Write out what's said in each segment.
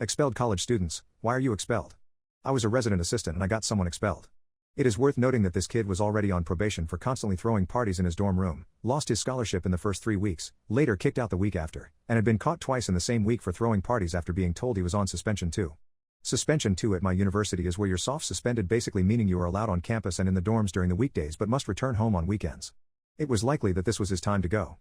Expelled college students, why are you expelled? I was a resident assistant and I got someone expelled. It is worth noting that this kid was already on probation for constantly throwing parties in his dorm room, lost his scholarship in the first 3 weeks, later kicked out the week after, and had been caught twice in the same week for throwing parties after being told he was on suspension 2. Suspension 2 at my university is where you're soft suspended, basically meaning you are allowed on campus and in the dorms during the weekdays but must return home on weekends. It was likely that this was his time to go.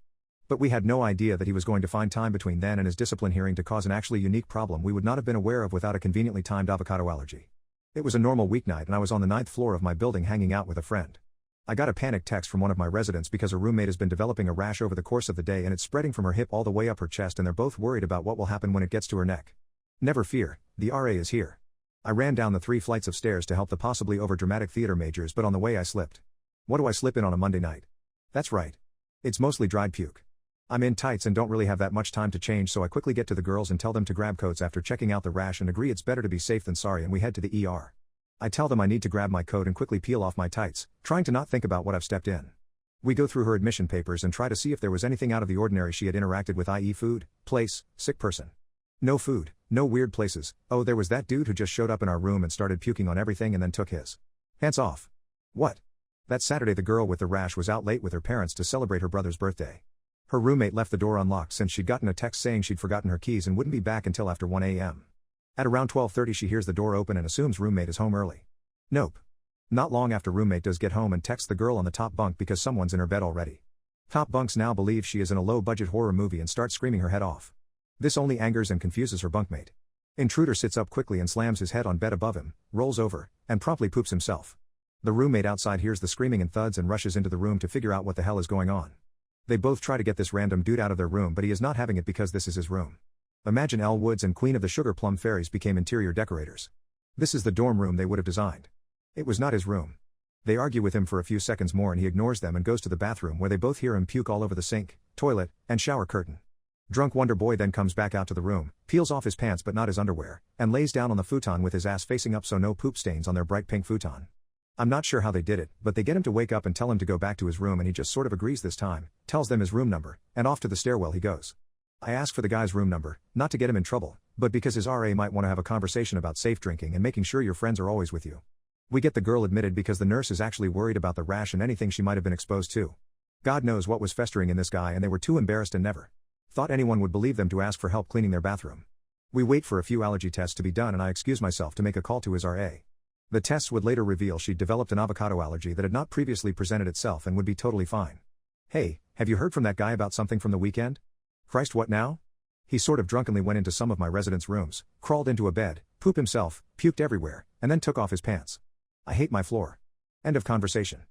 But we had no idea that he was going to find time between then and his discipline hearing to cause an actually unique problem we would not have been aware of without a conveniently timed avocado allergy. It was a normal weeknight and I was on the 9th floor of my building hanging out with a friend. I got a panic text from one of my residents because a roommate has been developing a rash over the course of the day and it's spreading from her hip all the way up her chest, and they're both worried about what will happen when it gets to her neck. Never fear, the RA is here. I ran down the 3 flights of stairs to help the possibly overdramatic theater majors, but on the way I slipped. What do I slip in on a Monday night? That's right. It's mostly dried puke. I'm in tights and don't really have that much time to change, so I quickly get to the girls and tell them to grab coats after checking out the rash and agree it's better to be safe than sorry, and we head to the ER. I tell them I need to grab my coat and quickly peel off my tights, trying to not think about what I've stepped in. We go through her admission papers and try to see if there was anything out of the ordinary she had interacted with, i.e. food, place, sick person. No food, no weird places. Oh, there was that dude who just showed up in our room and started puking on everything and then took his pants off. What? That Saturday the girl with the rash was out late with her parents to celebrate her brother's birthday. Her roommate left the door unlocked since she'd gotten a text saying she'd forgotten her keys and wouldn't be back until after 1 a.m. At around 12:30 she hears the door open and assumes roommate is home early. Nope. Not long after roommate does get home and texts the girl on the top bunk because someone's in her bed already. Top bunks now believe she is in a low-budget horror movie and start screaming her head off. This only angers and confuses her bunkmate. Intruder sits up quickly and slams his head on bed above him, rolls over, and promptly poops himself. The roommate outside hears the screaming and thuds and rushes into the room to figure out what the hell is going on. They both try to get this random dude out of their room, but he is not having it because this is his room. Imagine Elle Woods and Queen of the Sugar Plum Fairies became interior decorators. This is the dorm room they would have designed. It was not his room. They argue with him for a few seconds more and he ignores them and goes to the bathroom, where they both hear him puke all over the sink, toilet, and shower curtain. Drunk Wonder Boy then comes back out to the room, peels off his pants but not his underwear, and lays down on the futon with his ass facing up so no poop stains on their bright pink futon. I'm not sure how they did it, but they get him to wake up and tell him to go back to his room, and he just sort of agrees this time, tells them his room number, and off to the stairwell he goes. I ask for the guy's room number, not to get him in trouble, but because his RA might want to have a conversation about safe drinking and making sure your friends are always with you. We get the girl admitted because the nurse is actually worried about the rash and anything she might have been exposed to. God knows what was festering in this guy, and they were too embarrassed and never thought anyone would believe them to ask for help cleaning their bathroom. We wait for a few allergy tests to be done and I excuse myself to make a call to his RA. The tests would later reveal she'd developed an avocado allergy that had not previously presented itself and would be totally fine. Hey, have you heard from that guy about something from the weekend? Christ, what now? He sort of drunkenly went into some of my residents' rooms, crawled into a bed, pooped himself, puked everywhere, and then took off his pants. I hate my floor. End of conversation.